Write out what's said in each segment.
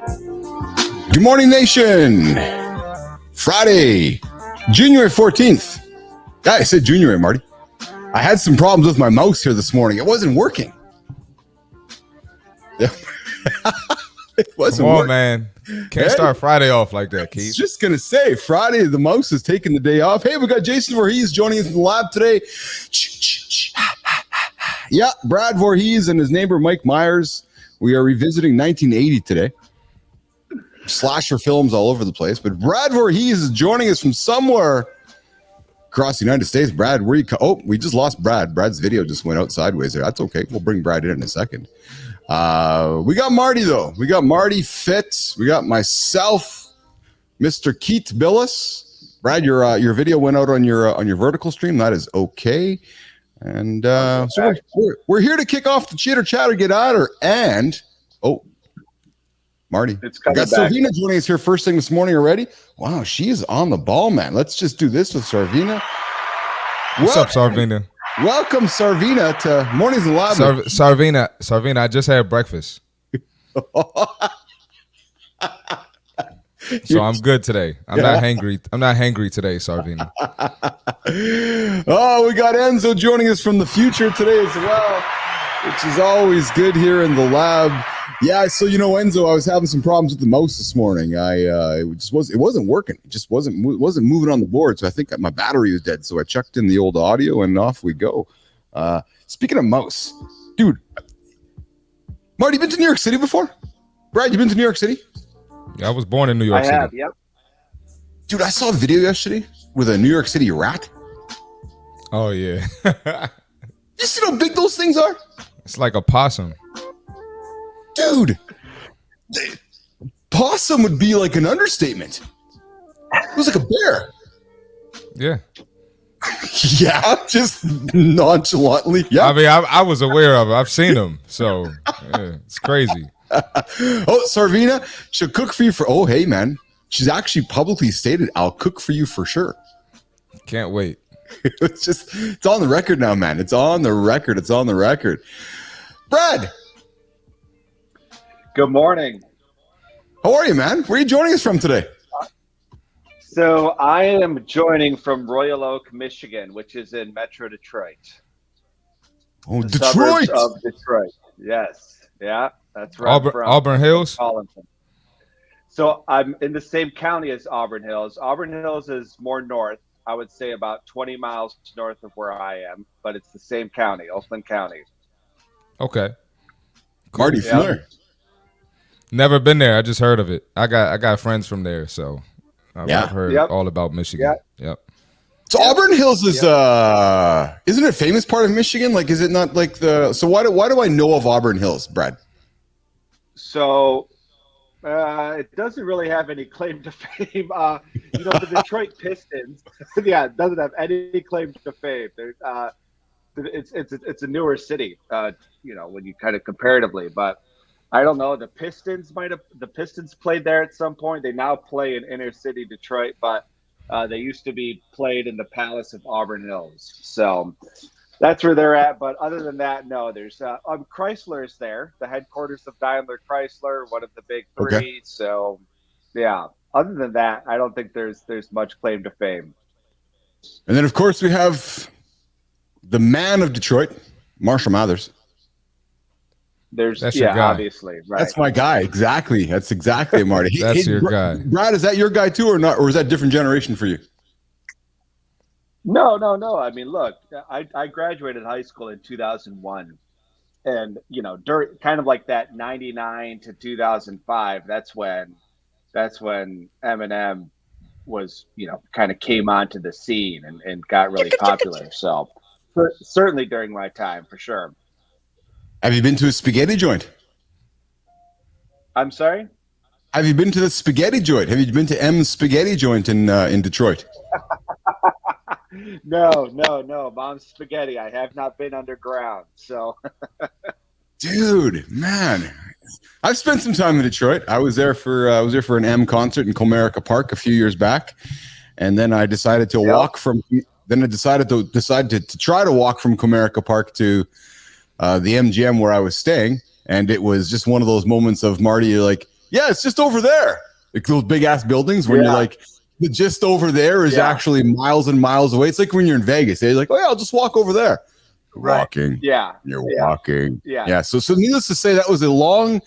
Good morning, nation. Friday, January 14th. Yeah, I said January, Marty. I had some problems with my mouse here this morning. It wasn't working. Yeah. It wasn't Come on, working. man. Can't start Friday off like that, Keith. I was just going to say, Friday, the mouse is taking the day off. Hey, we got Jason Voorhees joining us in the lab today. Yeah, Brad Voorhees and his neighbor Mike Myers. We are revisiting 1980 today. Slasher films all over the place. But Brad Voorhees is joining us from somewhere across the United States. Brad, where you we just lost Brad. Brad's video just went out sideways there. That's okay. We'll bring Brad in a second. We got Marty, though. We got CmartyFit. We got myself, Mr. Keith Bilous. Brad, your video went out on your vertical stream. That is okay. And so we're here to kick off the chitter chatter, get out her, and Marty, we got Sravina joining us here first thing this morning already. Wow, she is on the ball, man. Let's just do this with Sravina. What's up, Sravina? Welcome, Sravina, to Mornings in Lab. Sravina, I just had breakfast. So I'm good today. I'm not hangry today, Sravina. Oh, we got Enzo joining us from the future today as well, which is always good here in the lab. Yeah, so Enzo, I was having some problems with the mouse this morning. It wasn't working. It just wasn't moving on the board. So I think my battery was dead. So I chucked in the old audio and off we go. Speaking of mouse, dude, Marty, you been to New York City before? Brad, you been to New York City? Yeah, I was born in New York City. I have, yep. Dude, I saw a video yesterday with a New York City rat. Oh, yeah. You see how big those things are? It's like a possum. Dude, possum would be like an understatement. It was like a bear. Yeah. Yeah, just nonchalantly. Yeah. I mean, I was aware of it. I've seen them. So, yeah, it's crazy. Sravina, she'll cook for you hey, man. She's actually publicly stated, I'll cook for you for sure. Can't wait. It's on the record now, man. It's on the record. Brad. Good morning. How are you, man? Where are you joining us from today? So I am joining from Royal Oak, Michigan, which is in Metro Detroit. Oh, Detroit. Of Detroit. Yes. Yeah, that's right. Auburn Hills? So I'm in the same county as Auburn Hills. Auburn Hills is more north. I would say about 20 miles north of where I am, but it's the same county, Oakland County. Okay. Cool. Marty, familiar? Never been there. I just heard of it. I got friends from there, so I've heard all about Michigan. Yep. So Auburn Hills is isn't it a famous part of Michigan? Like, is it not like so why do I know of Auburn Hills, Brad? So it doesn't really have any claim to fame. The Detroit Pistons, it doesn't have any claim to fame. It's a newer city, when you kind of comparatively, but I don't know. The Pistons played there at some point. They now play in inner city Detroit, but they used to be played in the Palace of Auburn Hills. So that's where they're at. But other than that, no, there's Chrysler is there, the headquarters of Daimler Chrysler, one of the big three. Okay. So yeah, other than that, I don't think there's much claim to fame. And then of course we have the man of Detroit, Marshall Mathers. That's your guy. Obviously, right. That's my guy. Exactly. That's exactly Marty. That's your guy. Brad, is that your guy too, or not? Or is that a different generation for you? No. I mean, look, I graduated high school in 2001, and during kind of like that 99 to 2005. That's when Eminem was kind of came onto the scene and got really popular. So certainly during my time, for sure. Have you been to a spaghetti joint? I'm sorry? Have you been to the spaghetti joint? Have you been to M's spaghetti joint in Detroit? No. Mom's spaghetti. I have not been underground. So, dude, man, I've spent some time in Detroit. I was there for an M concert in Comerica Park a few years back, and then I decided to walk from. Then I decided to try to walk from Comerica Park to the MGM where I was staying, and it was just one of those moments of Marty, you're like, Yeah, it's just over there. Like those big ass buildings when you're like, the just over there is actually miles and miles away. It's like when you're in Vegas. They're like, oh yeah, I'll just walk over there. Right. Walking. Yeah. You're walking. Yeah. So needless to say, that was a long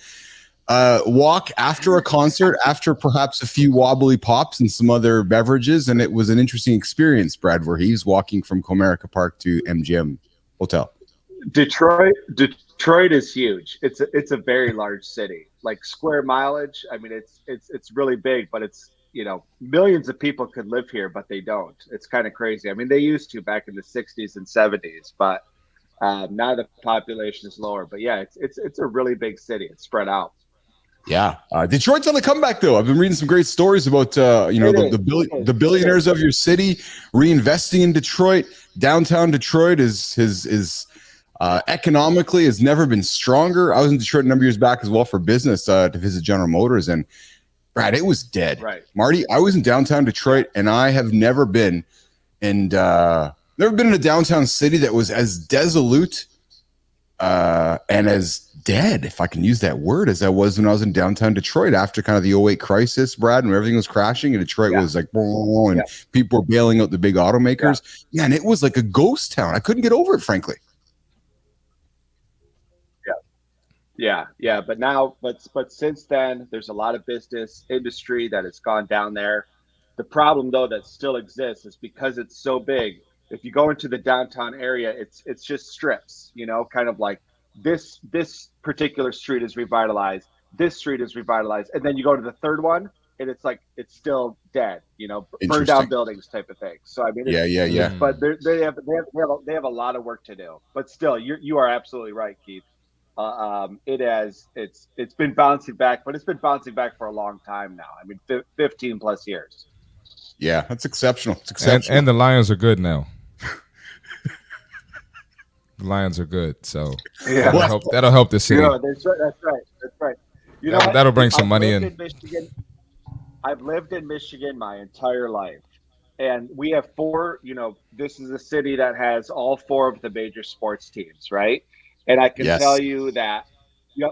walk after a concert, after perhaps a few wobbly pops and some other beverages. And it was an interesting experience, Brad Voorhees, walking from Comerica Park to MGM Hotel. Detroit is huge. It's a very large city. Like square mileage, I mean, it's really big, but it's, millions of people could live here, but they don't. It's kind of crazy. I mean, they used to back in the 60s and 70s, but now the population is lower. But yeah, it's a really big city. It's spread out. Yeah, Detroit's on the comeback though. I've been reading some great stories about the billionaires of your city reinvesting in Detroit. Downtown Detroit is economically has never been stronger. I was in Detroit a number of years back as well for business to visit General Motors, and Brad, it was dead. Right, Marty, I was in downtown Detroit, and I have never been in a downtown city that was as desolate and as dead, if I can use that word, as I was when I was in downtown Detroit after kind of the 2008 crisis, Brad, and everything was crashing, and Detroit was like, and people were bailing out the big automakers. Yeah, and it was like a ghost town. I couldn't get over it, frankly. Yeah. But since then, there's a lot of business industry that has gone down there. The problem, though, that still exists is because it's so big. If you go into the downtown area, it's just strips, kind of like this particular street is revitalized, this street is revitalized, and then you go to the third one, and it's like it's still dead, burned down buildings type of thing. So I mean, yeah. But they have a lot of work to do. But still, you are absolutely right, Keith. It's been bouncing back, but it's been bouncing back for a long time now. I mean, 15 plus years. Yeah, that's exceptional. It's exceptional. And the Lions are good now. The Lions are good, so that'll help the city. That's right. That'll bring some money in. I've lived in Michigan my entire life, and we have four. This is a city that has all four of the major sports teams, right? And I can tell you that,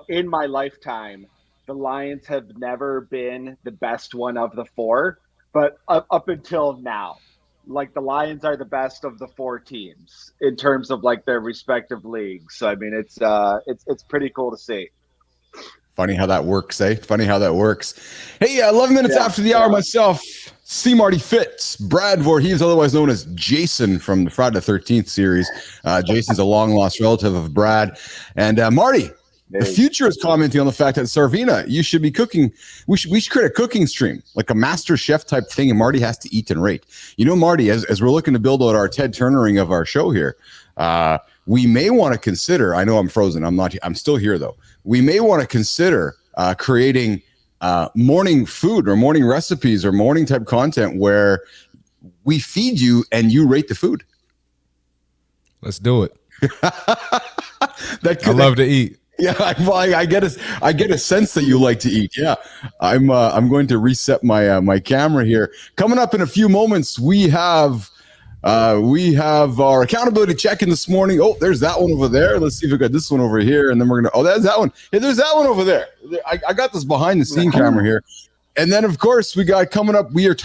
in my lifetime, the Lions have never been the best one of the four, but up until now, like the Lions are the best of the four teams in terms of like their respective leagues. So I mean, it's pretty cool to see. Funny how that works, eh? Funny how that works. Hey, 11 minutes after the hour, myself, CmartyFit, Brad Voorhees, otherwise known as Jason from the Friday the 13th series. Jason's a long-lost relative of Brad. And Marty, the future is commenting on the fact that Sravina, you should be cooking. We should create a cooking stream, like a master chef type thing, and Marty has to eat and rate. Marty, as we're looking to build out our Ted Turnering of our show here, we may want to consider, I know I'm frozen, I'm still here though. We may want to consider creating morning food or morning recipes or morning type content where we feed you and you rate the food. Let's do it. I love to eat. Yeah, I get a sense that you like to eat. Yeah, I'm going to reset my camera here. Coming up in a few moments, we have our accountability check-in this morning. Oh, there's that one over there. Let's see if we got this one over here, and then we're gonna. Oh, there's that one. Hey, there's that one over there. I got this behind the scene camera here, and then of course we got coming up. We are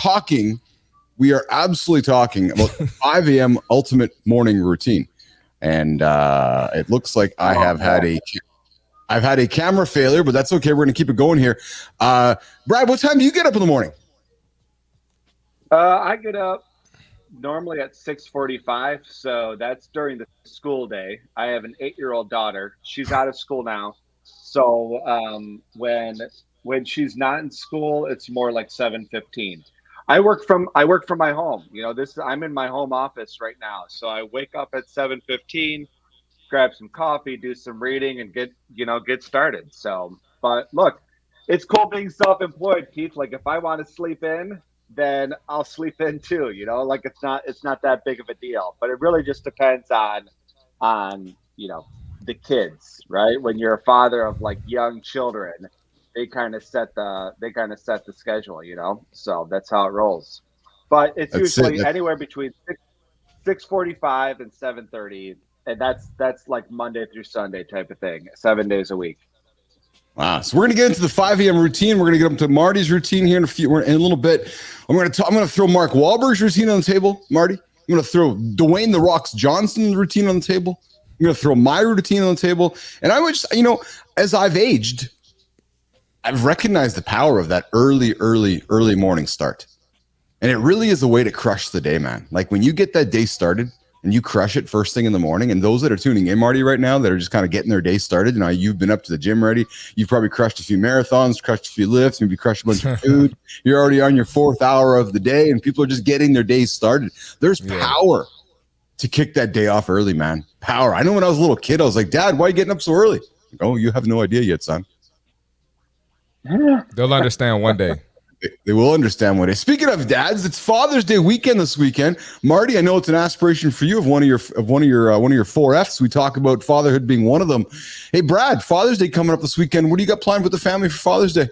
absolutely talking about 5 a.m. ultimate morning routine, and it looks like I've had a camera failure, but that's okay. We're gonna keep it going here. Brad, what time do you get up in the morning? I get up normally at 6:45, so that's during the school day. I have an 8-year-old daughter. She's out of school now, so when she's not in school, it's more like 7:15. I work from my home. I'm in my home office right now, so I wake up at 7:15, grab some coffee, do some reading, and get started. So, but look, it's cool being self-employed, Keith. Like if I want to sleep in, then I'll sleep in too, like it's not that big of a deal, but it really just depends on the kids, right? When you're a father of like young children, they kind of set the schedule, so that's how it rolls. But it's usually anywhere between 6:45 and 7:30, and that's like Monday through Sunday type of thing, 7 days a week. Wow. So we're going to get into the 5 a.m. routine. We're going to get up to Marty's routine here in a little bit. I'm going to throw Mark Wahlberg's routine on the table, Marty. I'm going to throw Dwayne The Rocks Johnson's routine on the table. I'm going to throw my routine on the table. And I would just, as I've aged, I've recognized the power of that early morning start. And it really is a way to crush the day, man. Like when you get that day started and you crush it first thing in the morning, and those that are tuning in, Marty, right now, that are just kind of getting their day started, you've been up to the gym already. You've probably crushed a few marathons, crushed a few lifts, maybe crushed a bunch of food. You're already on your 4th hour of the day, and people are just getting their days started. There's power to kick that day off early, man. Power. I know when I was a little kid, I was like, Dad, why are you getting up so early? Oh, you have no idea yet, son. They'll understand one day. They will understand one day. Speaking of dads, it's Father's Day weekend this weekend. Marty, I know it's an aspiration for you of one of your 4 Fs. We talk about fatherhood being one of them. Hey, Brad, Father's Day coming up this weekend. What do you got planned with the family for Father's Day?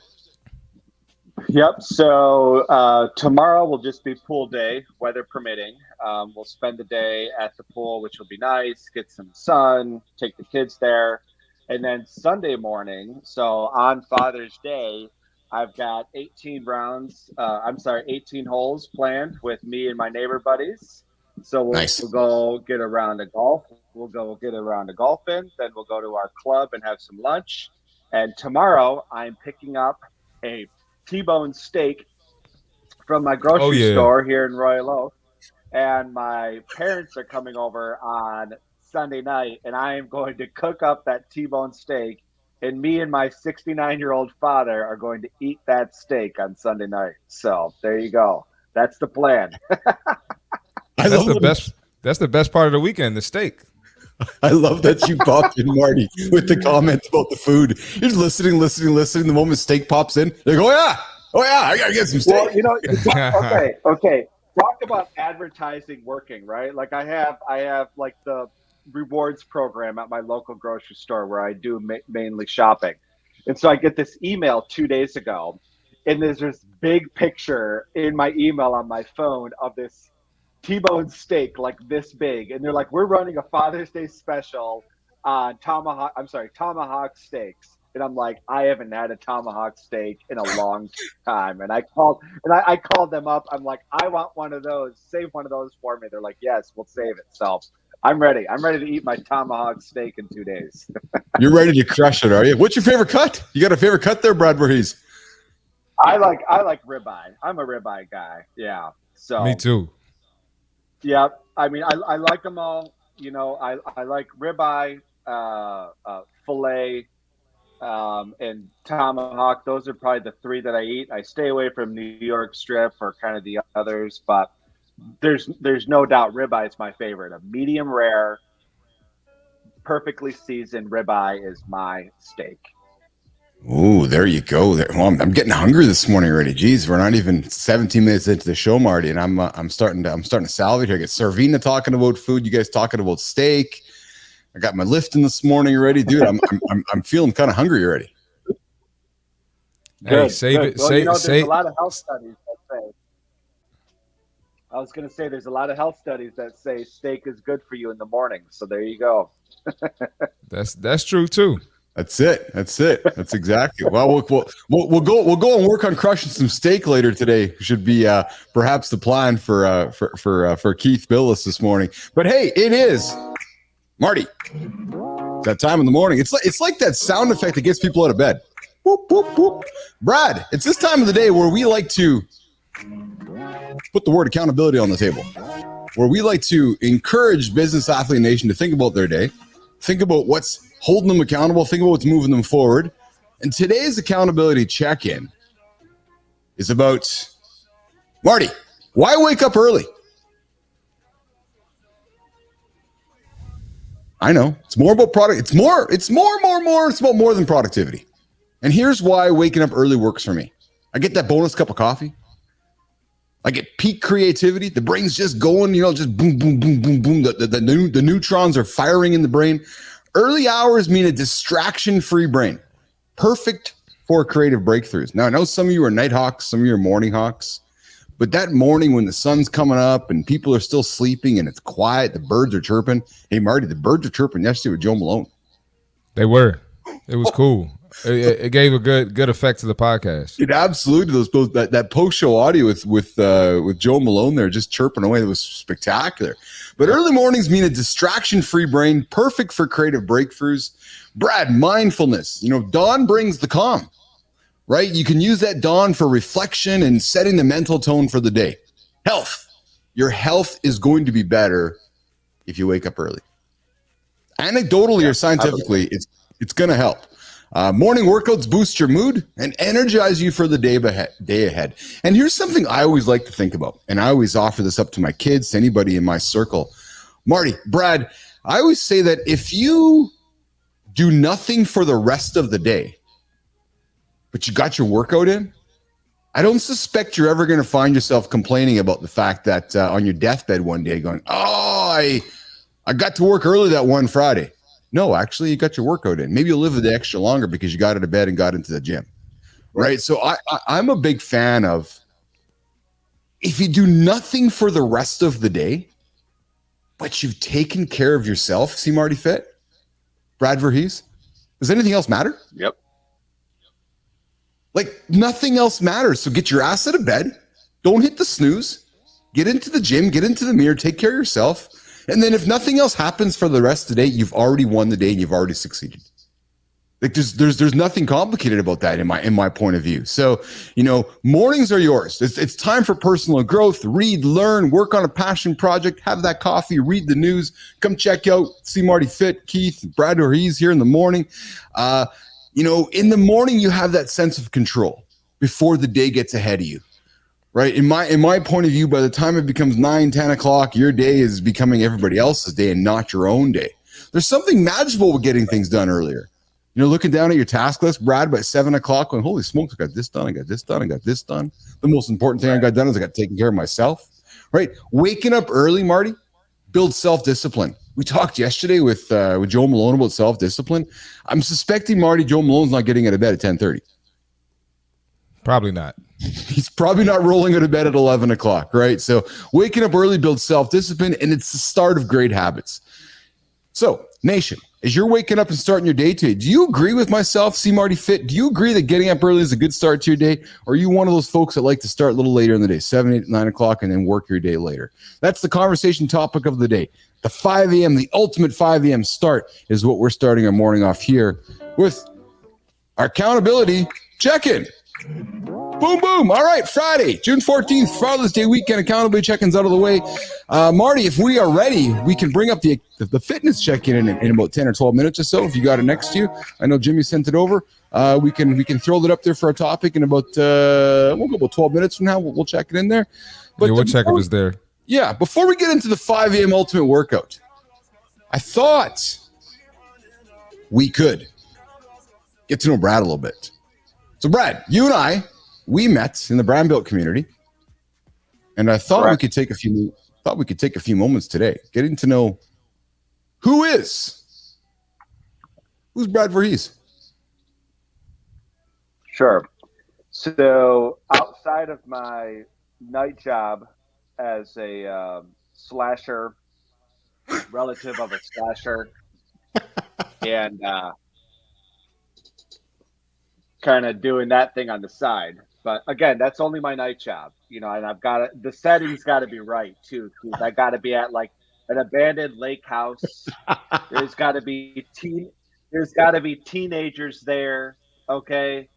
Yep. So tomorrow will just be pool day, weather permitting. We'll spend the day at the pool, which will be nice. Get some sun. Take the kids there. And then Sunday morning, so on Father's Day, I've got 18 holes planned with me and my neighbor buddies. So we'll go get a round of golf. We'll go get a round of golfing. Then we'll go to our club and have some lunch. And tomorrow I'm picking up a T-bone steak from my grocery store here in Royal Oak. And my parents are coming over on Sunday night, and I am going to cook up that T-bone steak, and me and my 69-year-old father are going to eat that steak on Sunday night. So there you go. That's the plan. That's the best part of the weekend, the steak. I love that you popped in, Marty, with the comment about the food. You're just listening. The moment steak pops in, they go, oh yeah, I gotta get some steak. Well, okay. Talk about advertising working, right? Like I have like the rewards program at my local grocery store where I do mainly shopping. And so I get this email 2 days ago, and there's this big picture in my email on my phone of this T-bone steak like this big. And they're like, we're running a Father's Day special on tomahawk steaks. And I'm like, I haven't had a tomahawk steak in a long time. And I called them up. I'm like, I want one of those. Save one of those for me. They're like, yes, we'll save it. So I'm ready. I'm ready to eat my tomahawk steak in 2 days. You're ready to crush it, are you? What's your favorite cut? You got a favorite cut there, Brad Voorhees? I like ribeye. I'm a ribeye guy. Yeah. So me too. Yeah. I mean, I like them all. I like ribeye, filet, and tomahawk. Those are probably the 3 that I eat. I stay away from New York strip or kind of the others, but there's no doubt ribeye is my favorite. A medium rare, perfectly seasoned ribeye is my steak. Ooh, there you go. Well, I'm getting hungry this morning already. Jeez, we're not even 17 minutes into the show, Marty, and I'm starting to salivate here. I get Sravina talking about food. You guys talking about steak. I got my lifting this morning already, dude. I'm feeling kind of hungry already. Hey, save it. Well, there's a lot of health studies that say. I was going to say there's a lot of health studies that say steak is good for you in the morning. So there you go. That's true too. That's it. That's exactly. Well, we'll go and work on crushing some steak later today. Should be perhaps the plan for Keith Bilous this morning. But hey, it is Marty. It's that time in the morning. It's like that sound effect that gets people out of bed. Whoop, whoop, whoop. Brad, it's this time of the day where we like to put the word accountability on the table, where we like to encourage Business Athlete Nation to think about their day, think about what's holding them accountable, think about what's moving them forward. And today's accountability check-in is about, Marty, why wake up early? I know. It's more about product. It's about more than productivity. And here's why waking up early works for me. I get that bonus cup of coffee. I get peak creativity. The brain's just going, just boom, boom, boom, boom, boom. The neutrons are firing in the brain. Early hours mean a distraction-free brain. Perfect for creative breakthroughs. Now, I know some of you are night hawks, some of you are morning hawks. But that morning when the sun's coming up and people are still sleeping and it's quiet, the birds are chirping. Hey, Marty, the birds are chirping yesterday with Joe Malone. They were. It was cool. It gave a good effect to the podcast. It absolutely that post show audio with Joe Malone there just chirping away. It was spectacular. But early mornings mean a distraction free brain, perfect for creative breakthroughs. Brad, mindfulness. Dawn brings the calm, right? You can use that dawn for reflection and setting the mental tone for the day. Health. Your health is going to be better if you wake up early. Anecdotally or scientifically, it's going to help. Morning workouts boost your mood and energize you for the day ahead. And here's something I always like to think about, and I always offer this up to my kids, to anybody in my circle. Marty, Brad, I always say that if you do nothing for the rest of the day, but you got your workout in, I don't suspect you're ever going to find yourself complaining about the fact that on your deathbed one day going, I got to work early that one Friday. No, actually, you got your workout in. Maybe you'll live a day extra longer because you got out of bed and got into the gym, right? So I'm a big fan of, if you do nothing for the rest of the day, but you've taken care of yourself, CmartyFit, Brad Verhees, does anything else matter? Yep. Like, nothing else matters. So get your ass out of bed. Don't hit the snooze. Get into the gym. Get into the mirror. Take care of yourself. And then if nothing else happens for the rest of the day, you've already won the day and you've already succeeded. Like, there's nothing complicated about that in my point of view. So, mornings are yours. It's time for personal growth. Read, learn, work on a passion project, have that coffee, read the news, come check out CmartyFit, Keith, Brad, or he's here in the morning. In the morning, you have that sense of control before the day gets ahead of you, right? In my point of view, by the time it becomes 9, 10 o'clock, your day is becoming everybody else's day and not your own day. There's something magical with getting things done earlier. Looking down at your task list, Brad, by 7 o'clock, going, holy smokes, I got this done, I got this done, I got this done. The most important thing I got done is I got taken care of myself, right? Waking up early, Marty, builds self-discipline. We talked yesterday with Joe Malone about self-discipline. I'm suspecting, Marty, Joe Malone's not getting out of bed at 10:30. Probably not. He's probably not rolling out of bed at 11 o'clock, right? So waking up early builds self-discipline, and it's the start of great habits. So, nation, as you're waking up and starting your day today, do you agree with myself, CmartyFit? Do you agree that getting up early is a good start to your day? Or are you one of those folks that like to start a little later in the day, 7, 8, 9 o'clock, and then work your day later? That's the conversation topic of the day. The 5 a.m., the ultimate 5 a.m. start is what we're starting our morning off here with our accountability check-in. Boom, boom. All right, Friday, June 14th, Father's Day weekend, accountability check-ins out of the way. Marty, if we are ready, we can bring up the fitness check-in in about 10 or 12 minutes or so, if you got it next to you. I know Jimmy sent it over. We can throw that up there for a topic in about, we'll go about 12 minutes from now. We'll check it in there. But we'll check if it's there. Yeah, before we get into the 5 a.m. ultimate workout, I thought we could get to know Brad a little bit. So, Brad, you and I, we met in the Brand Built community, and I thought we could take a few moments today getting to know who's Brad Verhees. Sure. So, outside of my night job as a slasher, relative of a slasher, and kind of doing that thing on the side. But again, that's only my night job, and I've got the setting's got to be right too. I got to be at like an abandoned lake house. There's got to be teenagers there. Okay.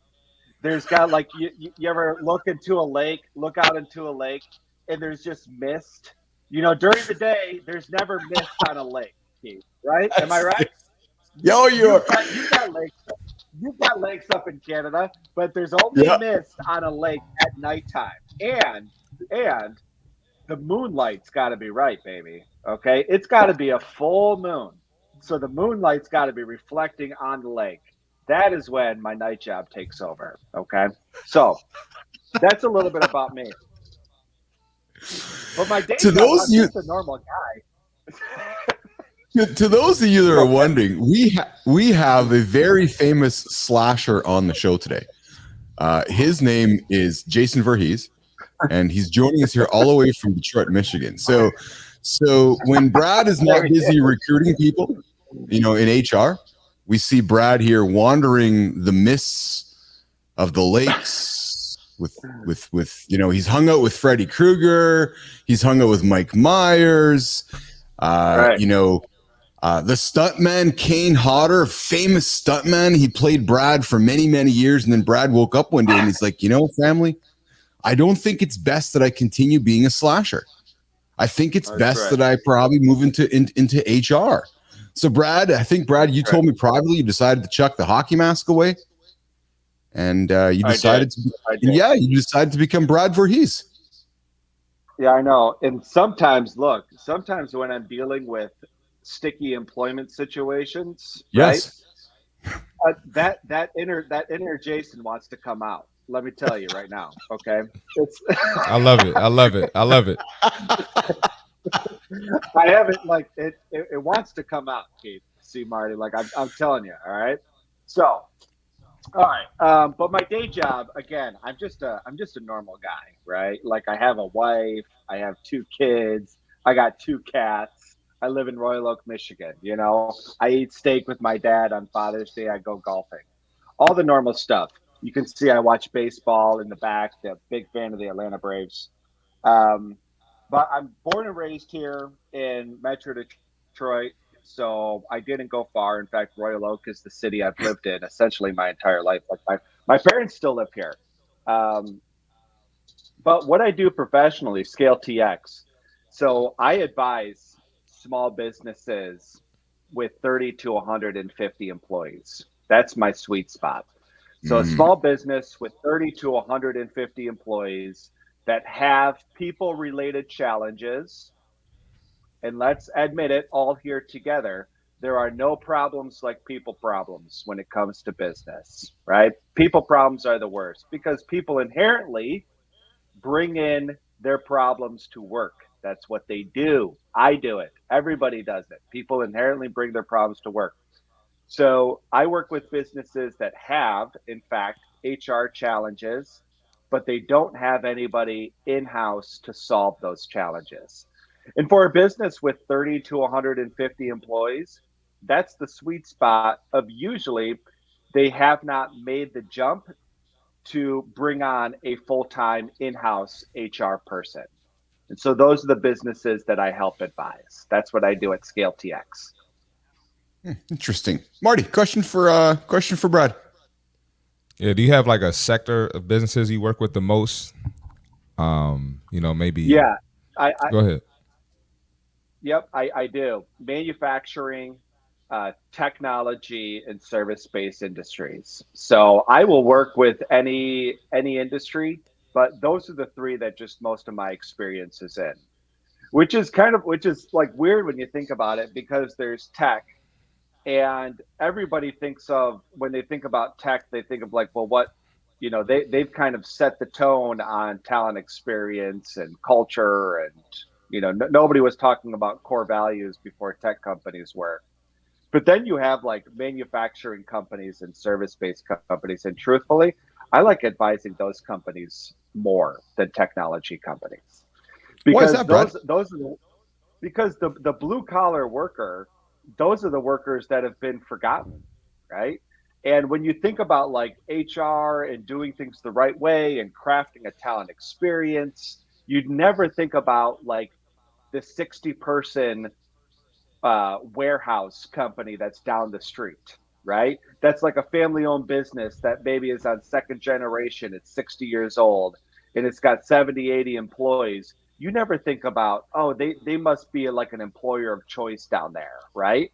There's got like, you ever look out into a lake and there's just mist, during the day, there's never mist on a lake, right? Am I right? Yo, you've got lakes. You've got lakes up in Canada, but there's only mist on a lake at nighttime. And the moonlight's got to be right, baby. Okay? It's got to be a full moon. So the moonlight's got to be reflecting on the lake. That is when my night job takes over. Okay? So that's a little bit about me. But my day job, I'm just a normal guy. To those of you that are wondering, we have a very famous slasher on the show today. His name is Jason Verhees, and he's joining us here all the way from Detroit, Michigan. So when Brad is not busy recruiting people, in HR, we see Brad here wandering the mists of the lakes with he's hung out with Freddy Krueger. He's hung out with Mike Myers. Right. The stuntman, Kane Hodder, famous stuntman. He played Brad for many, many years. And then Brad woke up one day and he's like, family, I don't think it's best that I continue being a slasher. I think it's best that I probably move into HR. So Brad, you told me privately you decided to chuck the hockey mask away. And you decided to become Brad Voorhees. Yeah, I know. And sometimes when I'm dealing with sticky employment situations, yes, right? That inner Jason wants to come out. Let me tell you right now. Okay. I love it. I love it. I love it. I haven't it wants to come out, Keith. See, Marty, I'm telling you, all right. So, all right. But my day job, again, I'm just a normal guy, right? Like I have a wife, I have 2 kids, I got 2 cats. I live in Royal Oak, Michigan. I eat steak with my dad on Father's Day. I go golfing, all the normal stuff. You can see I watch baseball in the back. The big fan of the Atlanta Braves. But I'm born and raised here in Metro Detroit, so I didn't go far. In fact, Royal Oak is the city I've lived in essentially my entire life. Like my parents still live here. But what I do professionally, Scale TX. So I advise small businesses with 30 to 150 employees. That's my sweet spot. So a small business with 30 to 150 employees that have people related challenges. And let's admit it all here together. There are no problems like people problems when it comes to business, right? People problems are the worst because people inherently bring in their problems to work. That's what they do. I do it. Everybody does it. People inherently bring their problems to work. So I work with businesses that have, in fact, HR challenges, but they don't have anybody in-house to solve those challenges. And for a business with 30 to 150 employees, that's the sweet spot of usually they have not made the jump to bring on a full-time in-house HR person. And so those are the businesses that I help advise. That's what I do at Scale TX. Interesting. Marty, question for Brad. Yeah, do you have like a sector of businesses you work with the most? Maybe. Yeah, Go ahead. Yep, I do. Manufacturing, technology, and service-based industries. So I will work with any industry, but those are the 3 that just most of my experience is in. Which is like weird when you think about it, because there's tech, and everybody thinks of, when they think about tech, they think of like, well, what, they've kind of set the tone on talent experience and culture, and nobody was talking about core values before tech companies were. But then you have like manufacturing companies and service-based companies, and truthfully, I like advising those companies more than technology companies. Because why is that, Brad? Because the blue collar worker, those are the workers that have been forgotten, right? And when you think about like HR and doing things the right way and crafting a talent experience, you'd never think about like the 60-person warehouse company that's down the street, right? That's like a family-owned business that maybe is on second generation. It's 60 years old, and it's got 70, 80 employees. You never think about, oh, they must be like an employer of choice down there, right?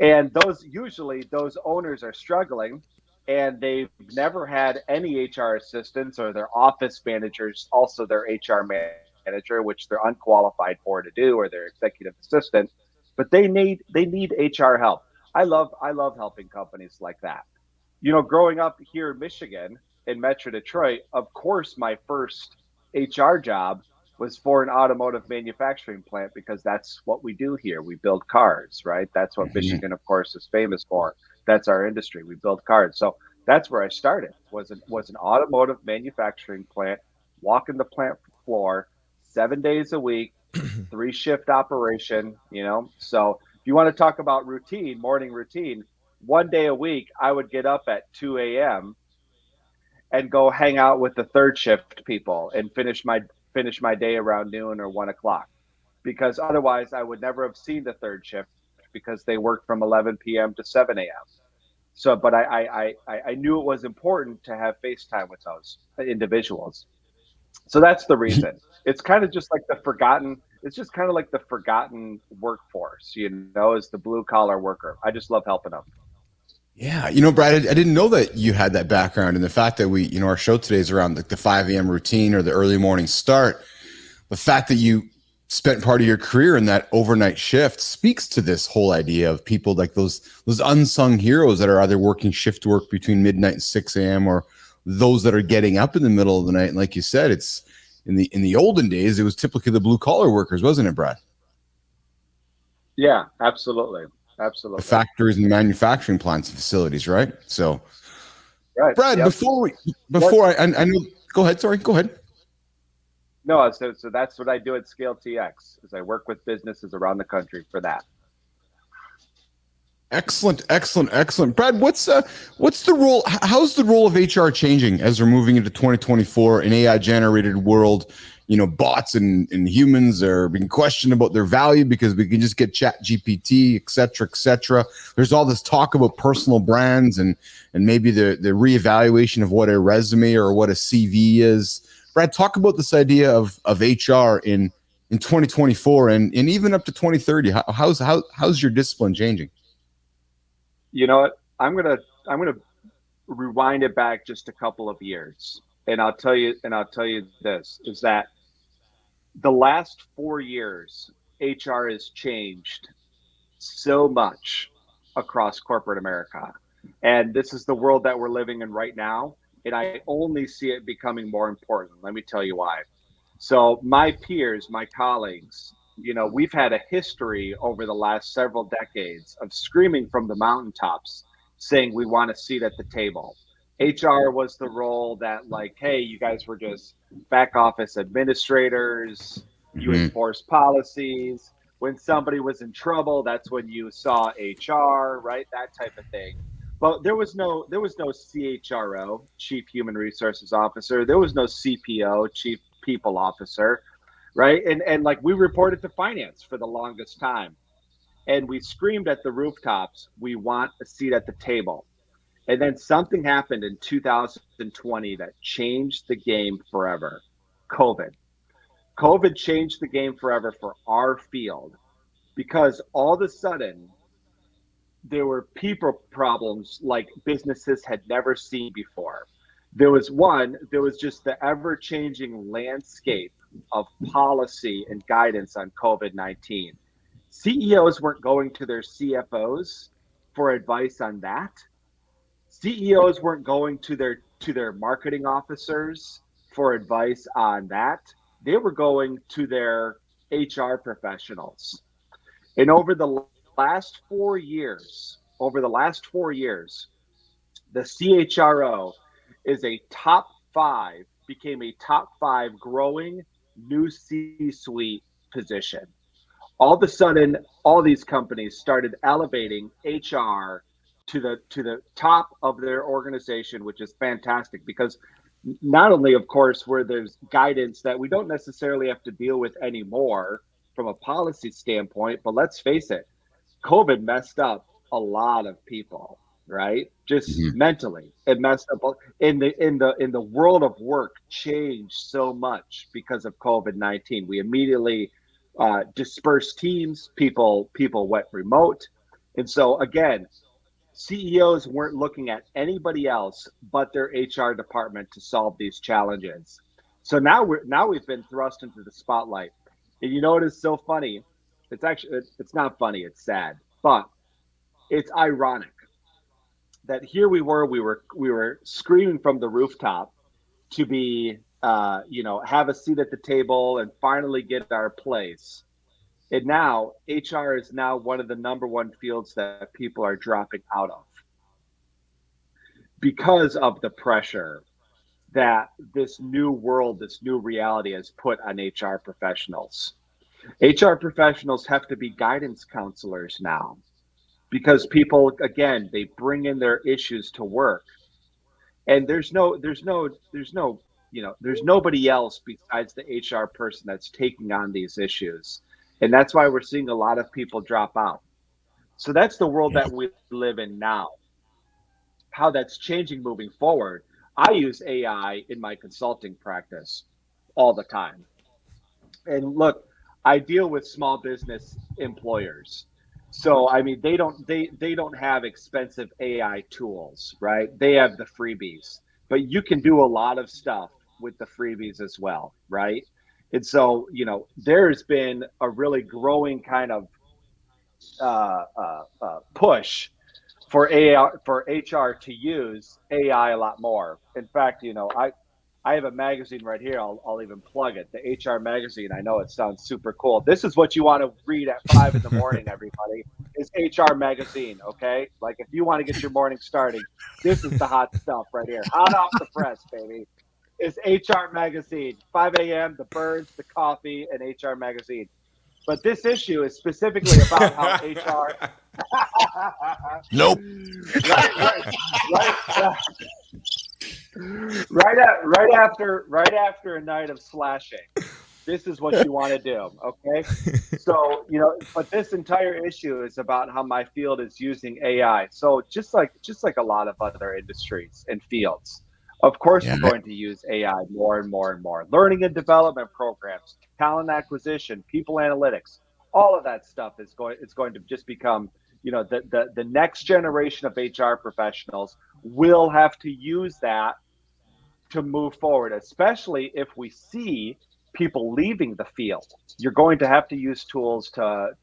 And those owners are struggling, and they've never had any HR assistants, or their office managers also their HR manager, which they're unqualified for to do, or their executive assistant. But they need HR help. I love helping companies like that. Growing up here in Michigan, in Metro Detroit, of course, my first HR job was for an automotive manufacturing plant, because that's what we do here. We build cars, right? That's what Michigan, of course, is famous for. That's our industry. We build cars. So that's where I started, was an automotive manufacturing plant, walking the plant floor 7 days a week, 3-shift operation, So if you want to talk about routine, morning routine, one day a week, I would get up at 2 a.m. and go hang out with the third shift people and finish my day around noon or 1 o'clock, because otherwise I would never have seen the third shift because they work from 11 p.m. to 7 a.m. So, but I knew it was important to have FaceTime with those individuals. So that's the reason. It's kind of just like the forgotten. It's just kind of like the forgotten workforce, is the blue collar worker. I just love helping them. Yeah, Brad, I didn't know that you had that background, and the fact that our show today is around the 5 a.m. routine or the early morning start. The fact that you spent part of your career in that overnight shift speaks to this whole idea of people like those unsung heroes that are either working shift work between midnight and 6 a.m. or those that are getting up in the middle of the night. And like you said, it's in the olden days, it was typically the blue collar workers, wasn't it, Brad? Yeah, absolutely. Absolutely. The factories and manufacturing plants and facilities, right? So, right. Brad, Yep. I know, go ahead. Sorry, go ahead. No, so that's what I do at Scale TX, is I work with businesses around the country for that. Excellent. Brad, what's the role? How's the role of HR changing as we're moving into 2024, an AI generated world? Bots and humans are being questioned about their value because we can just get Chat GPT, et cetera, et cetera. There's all this talk about personal brands and maybe the reevaluation of what a resume or what a CV is. Brad, talk about this idea of HR in 2024 and even up to 2030. How's your discipline changing? You know what? I'm gonna rewind it back just a couple of years, and I'll tell you this is that the last 4 years, HR has changed so much across corporate America, and this is the world that we're living in right now. And I only see it becoming more important. Let me tell you why. So my peers, my colleagues, we've had a history over the last several decades of screaming from the mountaintops, saying we want a seat at the table. HR was the role that, like, hey, you guys were just back office administrators, you enforce policies. When somebody was in trouble, that's when you saw HR, right? That type of thing. But there was no CHRO, Chief Human Resources Officer. There was no CPO, Chief People Officer, right? And like, we reported to finance for the longest time, and we screamed at the rooftops, we want a seat at the table. And then something happened in 2020 that changed the game forever. COVID changed the game forever for our field, because all of a sudden there were people problems like businesses had never seen before. There was just the ever changing landscape of policy and guidance on COVID-19. CEOs weren't going to their CFOs for advice on that. CEOs weren't going to their marketing officers for advice on that. They were going to their HR professionals. And over the last 4 years, the CHRO became a top 5 growing new C-suite position. All of a sudden, all these companies started elevating HR to the top of their organization, which is fantastic, because not only, of course, where there's guidance that we don't necessarily have to deal with anymore from a policy standpoint, but let's face it, COVID messed up a lot of people, right? Just mentally, it messed up in the world of work. Changed so much because of COVID-19. We immediately dispersed teams. People went remote, and so again, CEOs weren't looking at anybody else but their HR department to solve these challenges. So now we've been thrust into the spotlight. And you know what is so funny? It's not funny, it's sad. But it's ironic that here we were screaming from the rooftop to be have a seat at the table and finally get our place. And now HR is now one of the number one fields that people are dropping out of because of the pressure that this new world, this new reality has put on HR professionals. HR professionals have to be guidance counselors now. because people, again, they bring in their issues to work, and there's nobody else besides the HR person that's taking on these issues, and that's why we're seeing a lot of people drop out. So that's the world that we live in now. How that's changing moving forward. I use AI in my consulting practice all the time. And look, I deal with small business employers. So I mean they don't have expensive AI tools, right? They have the freebies. But you can do a lot of stuff with the freebies as well, right? And so, there's been a really growing kind of push for AI, for HR to use AI a lot more. In fact, I have a magazine right here. I'll even plug it. The HR magazine. I know it sounds super cool. This is what you want to read at 5 a.m. Everybody, is HR magazine. Okay, like if you want to get your morning starting, this is the hot stuff right here. Hot off the press, baby. Is HR magazine. 5 a.m. The birds, the coffee, and HR magazine. But this issue is specifically about how HR. Nope. Right after a night of slashing, this is what you want to do. Okay. So, but this entire issue is about how my field is using AI. So just like a lot of other industries and fields, of course, we're going to use AI more and more and more. Learning and development programs, talent acquisition, people analytics, all of that stuff is going to just become, the next generation of HR professionals will have to use that to move forward, especially if we see people leaving the field. You're going to have to use tools to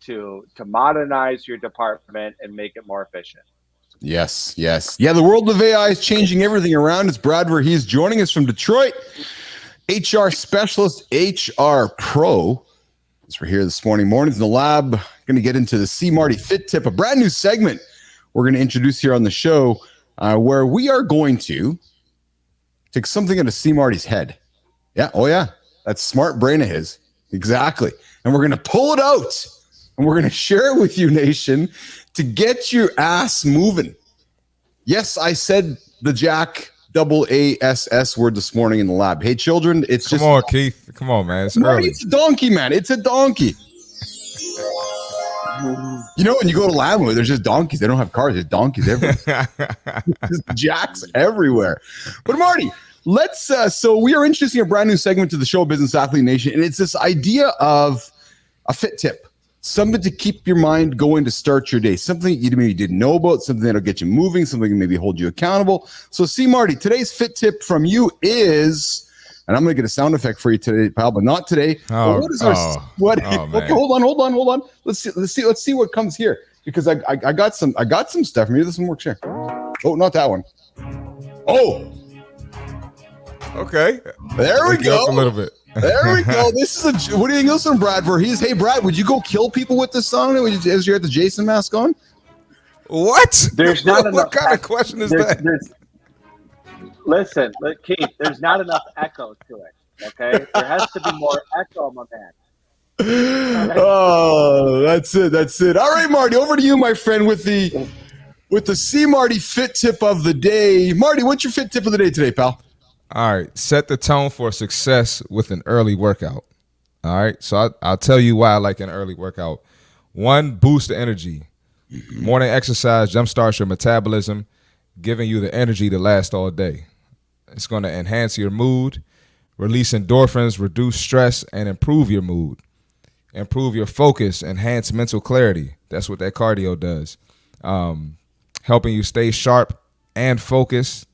modernize your department and make it more efficient. Yes. Yeah, the world of AI is changing everything around us. Brad Voorhees joining us from Detroit, HR specialist, HR pro. As we're here this mornings in the lab, going to get into the CmartyFit tip, a brand new segment we're going to introduce here on the show, where we are going to take something out of CMarty's head. Yeah, oh yeah, that smart brain of his. Exactly. And we're going to pull it out, and we're going to share it with you, nation, to get your ass moving. Yes, I said the Jack AASS word this morning in the lab. Hey, children, it's Come on, Keith. Come on, man. It's early. It's a donkey, man. It's a donkey. When you go to lab, there's just donkeys. They don't have cars. There's donkeys everywhere. There's Jacks everywhere. But Marty, let's. So we are introducing a brand new segment to the show, Business Athlete Nation, and it's this idea of a fit tip. Something to keep your mind going to start your day. Something you maybe didn't know about, something that'll get you moving, something that maybe hold you accountable. So see, Marty, today's fit tip from you is, and I'm going to get a sound effect for you today, pal, but not today. Oh, what is our, okay, hold on. Let's see what comes here, because I got some stuff. Maybe this one works here. Oh, not that one. Oh, okay. There we go. A little bit. There we go. This is what do you think of this one, Brad? Hey, Brad, would you go kill people with this song as you're at the Jason mask on? What? There's not enough. What kind of question is that? Listen, Keith, there's not enough echo to it. Okay, there has to be more echo, my man. Oh, that's it. All right, Marty, over to you, my friend, with the CmartyFit tip of the day. Marty, what's your fit tip of the day today, pal? All right, set the tone for success with an early workout. All right, so I'll tell you why I like an early workout. One, boost the energy. Morning exercise jumpstarts your metabolism, giving you the energy to last all day. It's going to enhance your mood, release endorphins, reduce stress, and improve your mood. Improve your focus, enhance mental clarity. That's what that cardio does. Helping you stay sharp and focused.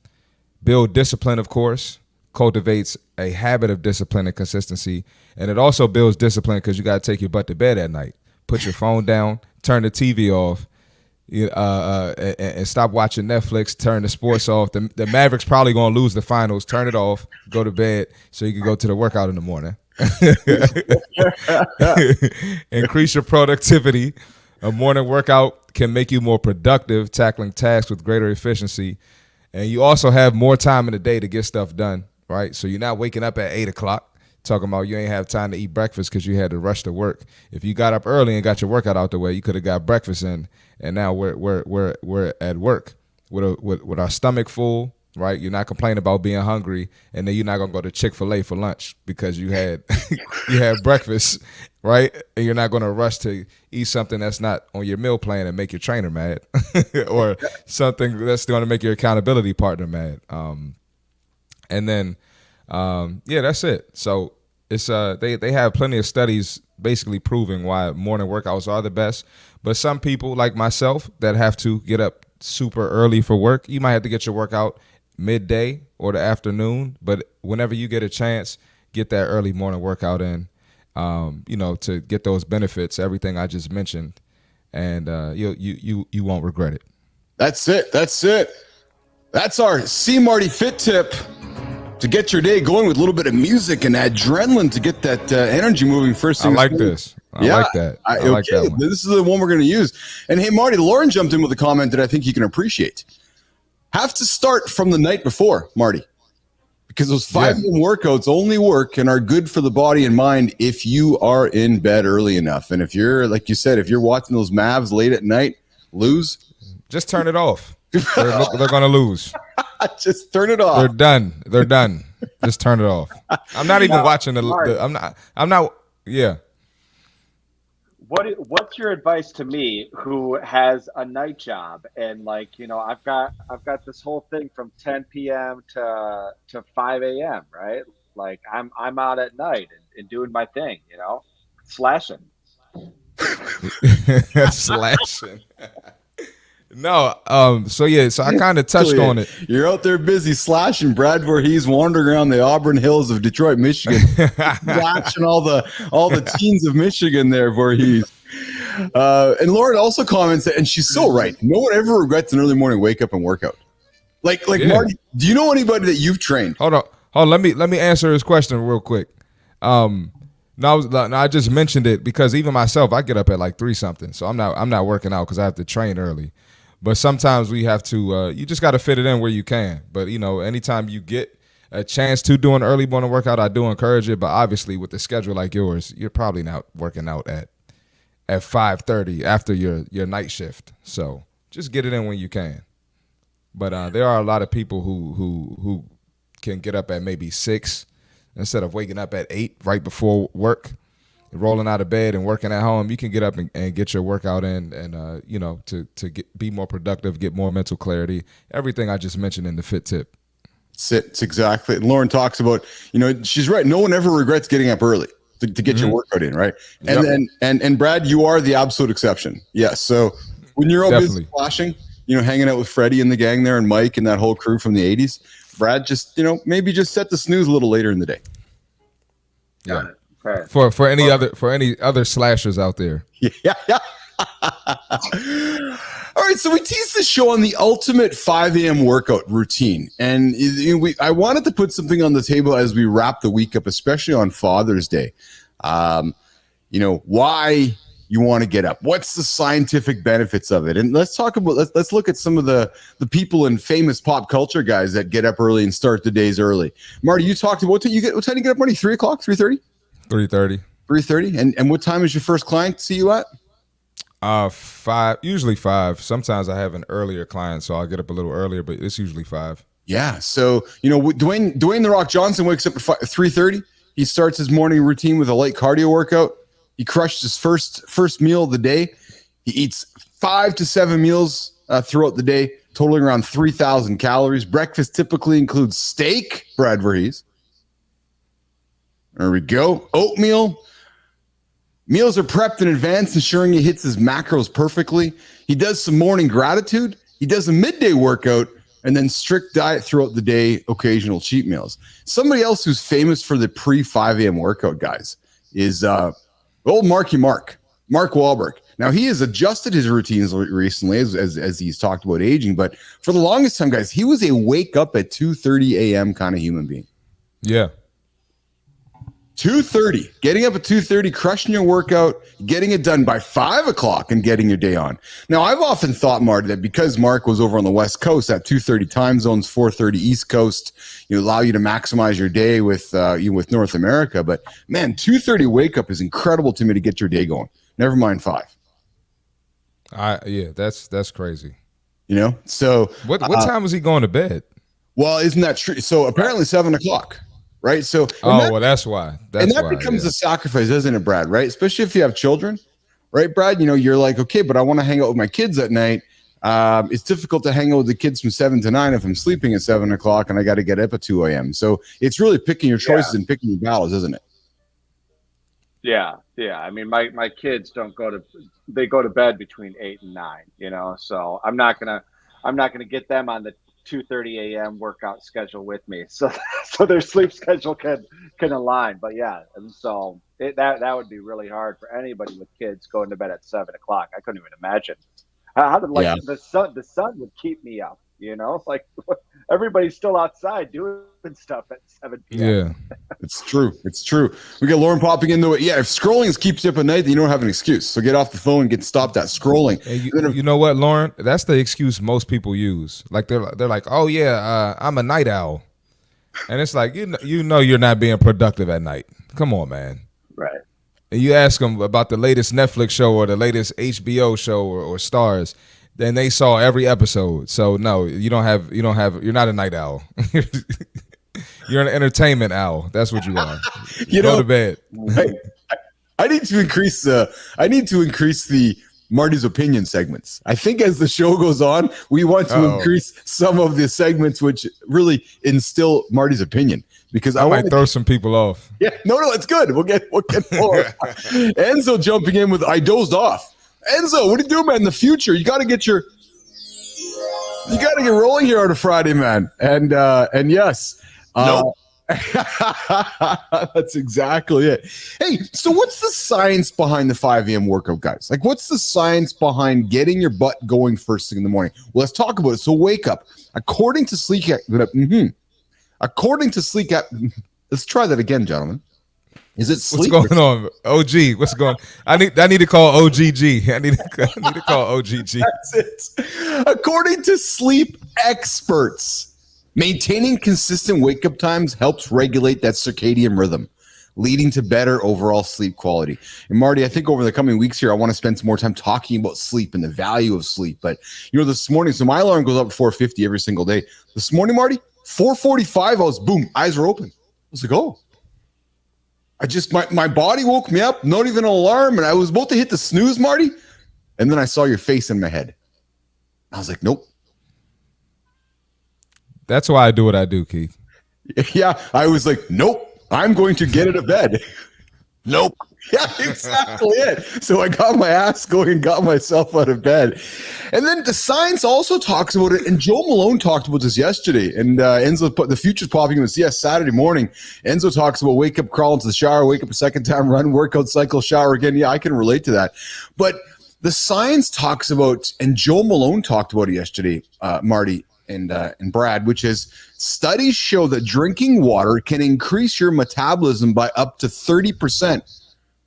Build discipline, of course, cultivates a habit of discipline and consistency. And it also builds discipline because you got to take your butt to bed at night. Put your phone down, turn the TV off, and stop watching Netflix, turn the sports off. The Mavericks probably going to lose the finals. Turn it off, go to bed so you can go to the workout in the morning. Increase your productivity. A morning workout can make you more productive, tackling tasks with greater efficiency. And you also have more time in the day to get stuff done, right? So you're not waking up at 8 o'clock. talking about you ain't have time to eat breakfast because you had to rush to work. If you got up early and got your workout out the way, you could have got breakfast in, and now we're at work with our stomach full. Right, you're not complaining about being hungry, and then you're not gonna go to Chick-fil-A for lunch because you had you had breakfast, right? And you're not gonna rush to eat something that's not on your meal plan and make your trainer mad, or something that's going to make your accountability partner mad. And then, yeah, that's it. So it's they have plenty of studies basically proving why morning workouts are the best. But some people like myself that have to get up super early for work, you might have to get your workout midday or the afternoon, but whenever you get a chance, get that early morning workout in, to get those benefits, everything I just mentioned, and you won't regret it. That's it. That's our CmartyFit tip to get your day going with a little bit of music and adrenaline to get that energy moving first thing. I like this. I like that. I like that one. This is the one we're going to use. And hey, Marty, Lauren jumped in with a comment that I think you can appreciate. Have to start from the night before, Marty, because those 5 a.m. workouts only work and are good for the body and mind if you are in bed early enough. And if you're, like you said, if you're watching those Mavs late at night lose, just turn it off. They're going to lose. Just turn it off. They're done. Just turn it off. I'm not even watching I'm not. Yeah. What's your advice to me who has a night job and I've got this whole thing from 10 p.m. to 5 a.m. right? Like I'm out at night and doing my thing, slashing. Slashing. No, so I kind of touched on it. You're out there busy slashing Brad Voorhees, wandering around the Auburn Hills of Detroit, Michigan, slashing all the teens of Michigan there, Voorhees. And Lauren also comments, and she's so right. No one ever regrets an early morning wake up and workout. Like Marty, do you know anybody that you've trained? Hold on. Let me answer his question real quick. No, I just mentioned it because even myself, I get up at like 3 something, so I'm not working out because I have to train early. But sometimes we have to. You just got to fit it in where you can. But anytime you get a chance to do an early morning workout, I do encourage it. But obviously, with the schedule like yours, you're probably not working out at 5:30 after your night shift. So just get it in when you can. But there are a lot of people who can get up at maybe 6 instead of waking up at 8 right before work, rolling out of bed and working at home. You can get up and get your workout in, and to be more productive, get more mental clarity. Everything I just mentioned in the fit tip. It's exactly. And Lauren talks about, she's right. No one ever regrets getting up early to get your workout in, right? And then and Brad, you are the absolute exception. Yes. So when you're all busy flashing, hanging out with Freddie and the gang there and Mike and that whole crew from the 80s, Brad just, maybe just set the snooze a little later in the day. Yeah. Okay. For any other slashers out there. Yeah. All right, so we teased the show on the ultimate 5 a.m. workout routine, and I wanted to put something on the table as we wrap the week up, especially on Father's Day. Why you want to get up? What's the scientific benefits of it? And let's look at some of the people and famous pop culture guys that get up early and start the days early. Marty, you talked about what time you get up, Marty? 3 o'clock, 3:30? 3:30. 3:30. And what time is your first client see you at? 5, usually 5. Sometimes I have an earlier client, so I'll get up a little earlier, but it's usually 5. Yeah. So, Dwayne The Rock Johnson wakes up at 3:30. He starts his morning routine with a light cardio workout. He crushed his first meal of the day. He eats 5 to 7 meals throughout the day, totaling around 3,000 calories. Breakfast typically includes steak, Brad Voorhees. There we go. Oatmeal. Meals are prepped in advance, ensuring he hits his macros perfectly. He does some morning gratitude. He does a midday workout, and then strict diet throughout the day, occasional cheat meals. Somebody else who's famous for the pre-5 a.m. workout, guys, is old Mark Wahlberg. Now, he has adjusted his routines recently as he's talked about aging, but for the longest time, guys, he was a wake up at 2:30 a.m. kind of human being. Yeah. 2:30, getting up at 2:30, crushing your workout, getting it done by 5 o'clock, and getting your day on. Now, I've often thought, Marty, that because Mark was over on the West Coast at 2:30 time zones, 4:30 East Coast, allow you to maximize your day with North America. But man, 2:30 wake up is incredible to me to get your day going. Never mind 5. Yeah, that's crazy. So what time was he going to bed? Well, isn't that true? So apparently 7 o'clock. Right. So, that's why. That becomes a sacrifice, isn't it, Brad? Right. Especially if you have children, right, Brad? You're like, okay, but I want to hang out with my kids at night. It's difficult to hang out with the kids from 7 to 9 if I'm sleeping at 7 o'clock and I got to get up at 2 a.m. So it's really picking your choices and picking your battles, isn't it? Yeah. I mean, my kids they go to bed between 8 and 9. So I'm not gonna get them on the 2:30 a.m. workout schedule with me, so their sleep schedule can align. But yeah, and so that would be really hard for anybody with kids going to bed at 7 o'clock. I couldn't even imagine how the sun would keep me up. Like everybody's still outside doing stuff at 7 p.m. Yeah, it's true. We got Lauren popping in the way. Yeah, if scrolling keeps you up at night, then you don't have an excuse. So get off the phone and stop that scrolling. Hey, you know what, Lauren? That's the excuse most people use. Like they're like, oh yeah, I'm a night owl, and it's like you're not being productive at night. Come on, man. Right. And you ask them about the latest Netflix show or the latest HBO show or Stars. Then they saw every episode. So no, you're not a night owl. You're an entertainment owl. That's what you are. Go to bed. I need to increase the Marty's opinion segments. I think as the show goes on, we want to increase some of the segments which really instill Marty's opinion. Because I might throw some people off. Yeah, no, it's good. We'll get more. Enzo jumping in with I dozed off. Enzo, what are you doing, man? In the future, you got to get rolling here on a Friday, man. And yes, nope. That's exactly it. Hey, so what's the science behind the 5 a.m. workout, guys? Like, what's the science behind getting your butt going first thing in the morning? Well, let's talk about it. So wake up. According to Sleep, let's try that again, gentlemen. Is it sleep? What's going on, OG? What's going? I need to call OGG. I need to call OGG. That's it. According to sleep experts, maintaining consistent wake-up times helps regulate that circadian rhythm, leading to better overall sleep quality. And Marty, I think over the coming weeks here, I want to spend some more time talking about sleep and the value of sleep. But this morning, so my alarm goes up at 4:50 every single day. This morning, Marty, 4:45, eyes were open. I was like, oh. My body woke me up, not even an alarm, and I was about to hit the snooze, Marty, and then I saw your face in my head. I was like, nope. That's why I do what I do, Keith. Yeah, I was like, nope, I'm going to get out of bed. Nope. Yeah, exactly it. So I got my ass going and got myself out of bed. And then the science also talks about it, and Joe Malone talked about this yesterday. And Enzo, the future's popping in the Saturday morning. Enzo talks about wake up, crawl into the shower, wake up a second time, run, workout cycle, shower again. Yeah, I can relate to that. But the science talks about, and Joe Malone talked about it yesterday, Marty and Brad, which is studies show that drinking water can increase your metabolism by up to 30%.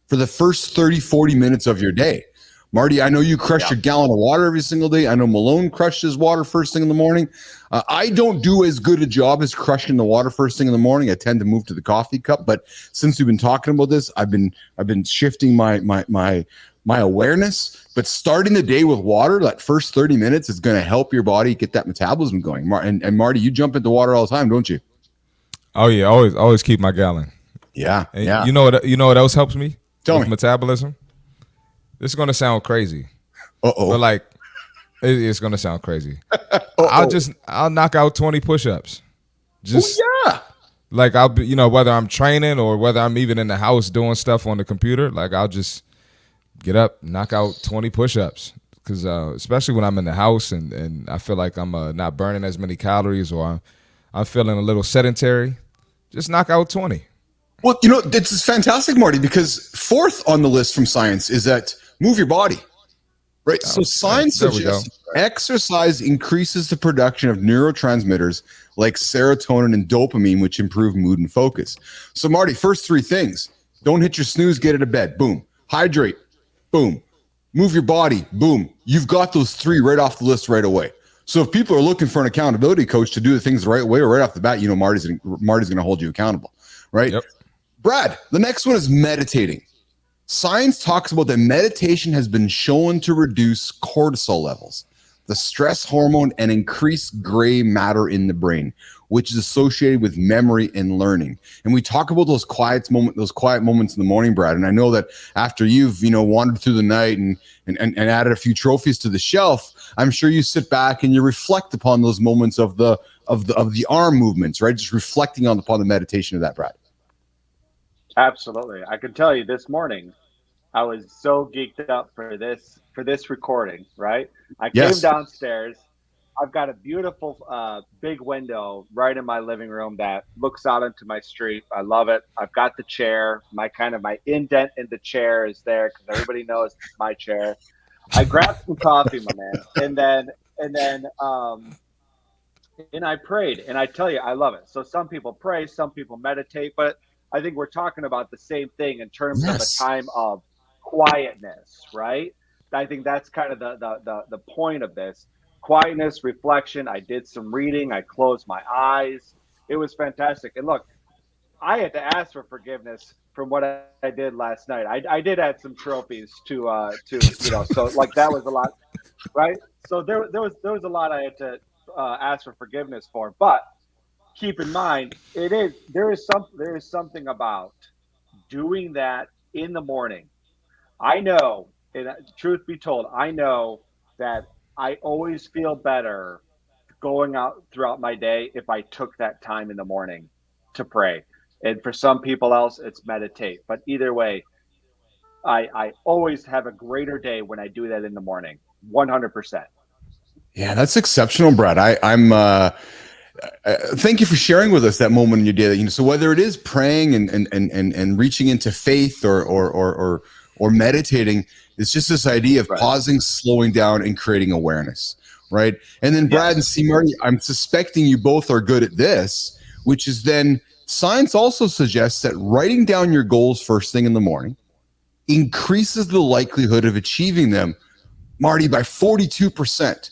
For the first 30, 40 minutes of your day. Marty, I know you crush your gallon of water every single day. I know Malone crushes water first thing in the morning. I don't do as good a job as crushing the water first thing in the morning. I tend to move to the coffee cup. But since we've been talking about this, I've been shifting my awareness. But starting the day with water, that first 30 minutes is going to help your body get that metabolism going. And Marty, you jump into water all the time, don't you? Oh yeah, always keep my gallon. Yeah, and yeah. You know what else helps me? Tell me. Metabolism. This is gonna sound crazy. Uh-oh. But it's gonna sound crazy. I'll knock out 20 push-ups. I'll be, whether I'm training or whether I'm even in the house doing stuff on the computer, I'll just get up, knock out 20 push-ups. Because especially when I'm in the house and I feel like I'm not burning as many calories or I'm feeling a little sedentary, just knock out 20. Well, this is fantastic, Marty, because fourth on the list from science is that move your body, right? So science suggests, Exercise increases the production of neurotransmitters like serotonin and dopamine, which improve mood and focus. So, Marty, first three things: don't hit your snooze, get out of bed, boom. Hydrate, boom. Move your body, boom. You've got those three right off the list right away. So, if people are looking for an accountability coach to do the things the right way or right off the bat, Marty's going to hold you accountable, right? Yep. Brad, the next one is meditating. Science talks about that meditation has been shown to reduce cortisol levels, the stress hormone, and increase gray matter in the brain, which is associated with memory and learning. And we talk about those quiet moments in the morning, Brad. And I know that after you've wandered through the night and added a few trophies to the shelf, I'm sure you sit back and you reflect upon those moments of the arm movements, right? Just reflecting upon the meditation of that, Brad. Absolutely. I can tell you this morning, I was so geeked up for this recording, right? I came downstairs. I've got a beautiful big window right in my living room that looks out into my street. I love it. I've got the chair. My indent in the chair is there because everybody knows it's my chair. I grabbed some coffee, my man, and then I prayed. And I tell you, I love it. So some people pray, some people meditate, but I think we're talking about the same thing in terms of a time of quietness, right? I think that's kind of the point of this. Quietness, reflection. I did some reading. I closed my eyes. It was fantastic. And look, I had to ask for forgiveness from what I did last night. I did add some trophies to so like that was a lot, right? So there was a lot I had to ask for forgiveness for, but keep in mind, there is something about doing that in the morning. I know, and truth be told, I know that I always feel better going out throughout my day if I took that time in the morning to pray. And for some people else, it's meditate. But either way, I always have a greater day when I do that in the morning, 100%. Yeah, that's exceptional, Brad. I'm thank you for sharing with us that moment in your day. So whether it is praying and reaching into faith or meditating, it's just this idea of pausing, slowing down, and creating awareness, right? And then Brad and C. Marty, I'm suspecting you both are good at this, which is then science also suggests that writing down your goals first thing in the morning increases the likelihood of achieving them, Marty, by 42%.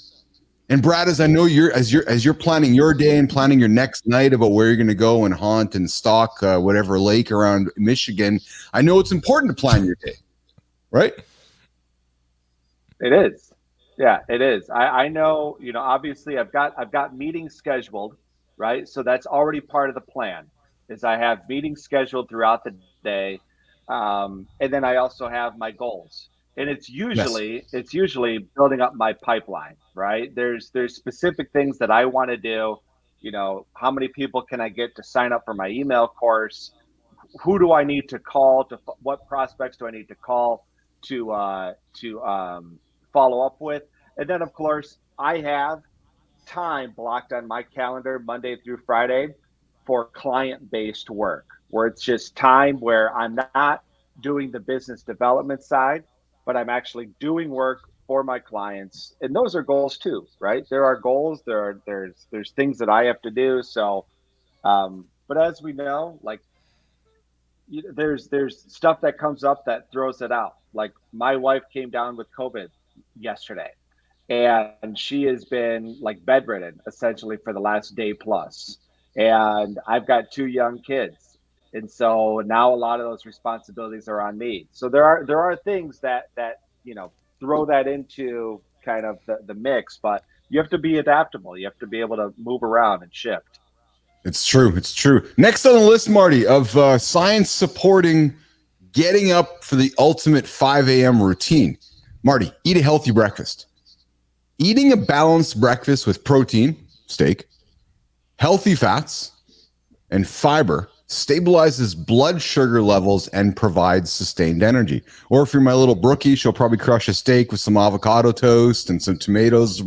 And Brad, as I know as you're planning your day and planning your next night about where you're going to go and haunt and stalk whatever lake around Michigan, I know it's important to plan your day, right? It is. Yeah, it is. I know, obviously I've got meetings scheduled, right? So that's already part of the plan is I have meetings scheduled throughout the day. And then I also have my goals. And it's usually building up my pipeline, right? There's specific things that I want to do. How many people can I get to sign up for my email course? Who do I need to call? What prospects do I need to call to follow up with? And then, of course, I have time blocked on my calendar Monday through Friday for client-based work, where it's just time where I'm not doing the business development side, but I'm actually doing work for my clients. And those are goals too, right? There are goals, there's things that I have to do. So, but as we know, like there's stuff that comes up that throws it out. Like my wife came down with COVID yesterday and she has been like bedridden essentially for the last day plus. And I've got 2 young kids. And so now a lot of those responsibilities are on me. So there are things that throw that into kind of the mix, but you have to be adaptable. You have to be able to move around and shift. It's true. It's true. Next on the list, Marty, of science supporting getting up for the ultimate 5 a.m. routine. Marty, eat a healthy breakfast. Eating a balanced breakfast with protein, steak, healthy fats, and fiber stabilizes blood sugar levels and provides sustained energy. Or if you're my little Brookie, she'll probably crush a steak with some avocado toast and some tomatoes.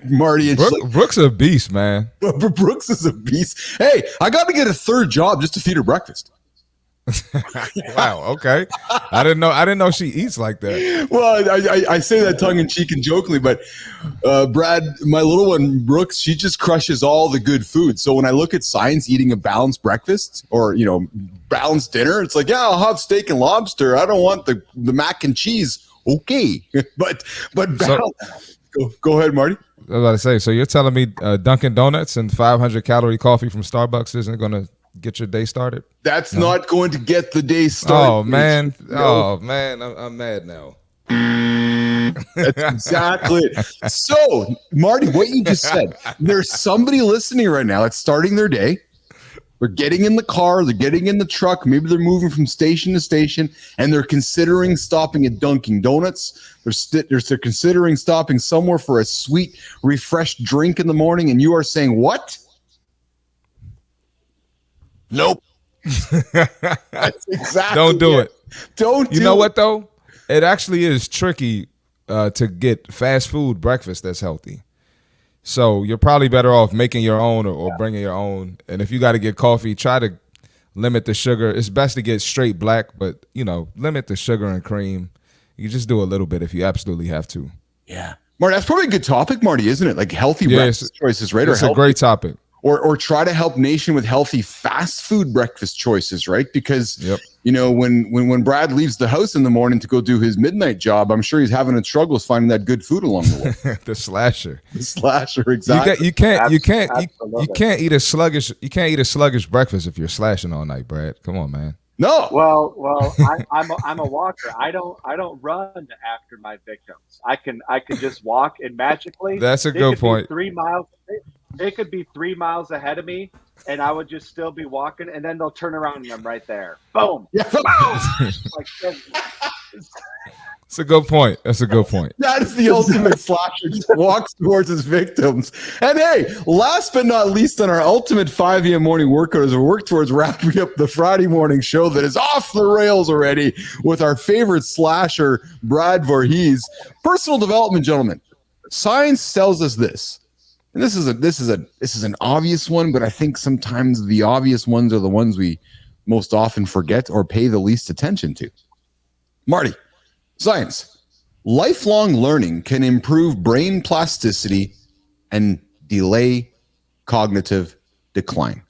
Marty and Brooks is a beast, man. Brooks is a beast. Hey, I got to get a third job just to feed her breakfast. Wow. Okay. I didn't know she eats like that. Well, I say that tongue in cheek and jokingly, but Brad, my little one Brooks, she just crushes all the good food. So when I look at Science eating a balanced breakfast or balanced dinner, it's like, yeah, I'll have steak and lobster. I don't want the mac and cheese. Okay, but go ahead, Marty. I was about to say. So you're telling me Dunkin' Donuts and 500 calorie coffee from Starbucks isn't going to get your day started? That's not going to get the day started. Oh man, I'm mad now. That's exactly it. So, Marty, what you just said, there's somebody listening right now that's starting their day. They're getting in the car, they're getting in the truck, maybe they're moving from station to station, and they're considering stopping at Dunkin' Donuts. They're considering stopping somewhere for a sweet, refreshed drink in the morning, and you are saying, what? Nope. That's exactly Don't do it. Don't do it. You know what, though? It actually is tricky to get fast food breakfast that's healthy. So you're probably better off making your own or bringing your own. And if you got to get coffee, try to limit the sugar. It's best to get straight black, but, limit the sugar and cream. You just do a little bit if you absolutely have to. Yeah. Marty, that's probably a good topic, Marty, isn't it? Like healthy breakfast choices, right? It's a great topic. Or try to help Nation with healthy fast food breakfast choices, right? Because when Brad leaves the house in the morning to go do his midnight job, I'm sure he's having a struggles finding that good food along the way. The slasher, exactly. You can't eat a sluggish breakfast if you're slashing all night, Brad. Come on, man. No. Well, I'm a walker. I don't run after my victims. I can just walk, and magically that's a good point. 3 miles. They could be 3 miles ahead of me, and I would just still be walking, and then they'll turn around and I'm right there. Boom. Yeah. Boom. It's a good point. That's a good point. That is the ultimate slasher. Just walks towards his victims. And hey, last but not least on our ultimate 5 a.m. morning workout as we work towards wrapping up the Friday morning show that is off the rails already with our favorite slasher, Brad Voorhees. Personal development, gentlemen. Science tells us this. And this is an obvious one, but I think sometimes the obvious ones are the ones we most often forget or pay the least attention to. Marty, science. Lifelong learning can improve brain plasticity and delay cognitive decline.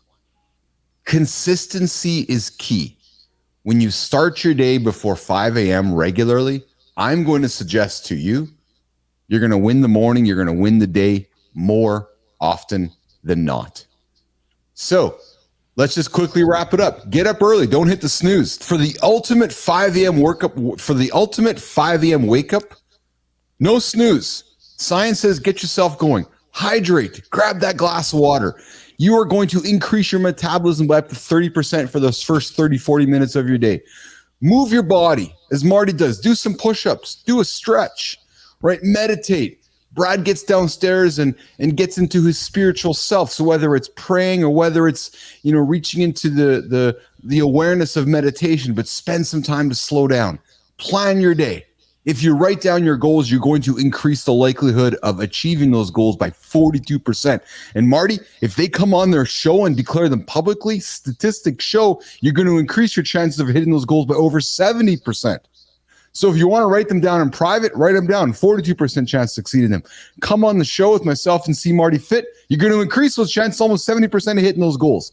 Consistency is key. When you start your day before 5 a.m. regularly, I'm going to suggest to you, you're going to win the morning, you're going to win the day more often than not. So let's just quickly wrap it up. Get up early. Don't hit the snooze. For the ultimate 5 a.m. wake up, no snooze. Science says get yourself going. Hydrate. Grab that glass of water. You are going to increase your metabolism by up to 30% for those first 30, 40 minutes of your day. Move your body, as Marty does. Do some push-ups. Do a stretch, right? Meditate. Brad gets downstairs and gets into his spiritual self. So whether it's praying or whether it's, reaching into the awareness of meditation, but spend some time to slow down. Plan your day. If you write down your goals, you're going to increase the likelihood of achieving those goals by 42%. And Marty, if they come on their show and declare them publicly, statistics show you're going to increase your chances of hitting those goals by over 70%. So if you want to write them down in private, write them down. 42% chance of succeeding them. Come on the show with myself and CmartyFit. You're going to increase those chances almost 70% of hitting those goals.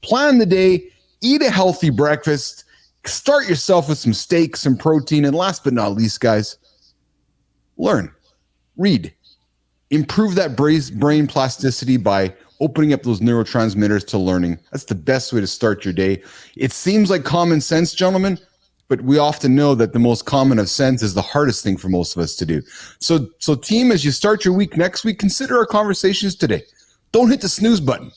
Plan the day. Eat a healthy breakfast. Start yourself with some steak, some protein. And last but not least, guys, learn. Read. Improve that brain plasticity by opening up those neurotransmitters to learning. That's the best way to start your day. It seems like common sense, gentlemen, but we often know that the most common of sense is the hardest thing for most of us to do. So team, as you start your week next week, consider our conversations today. Don't hit the snooze button.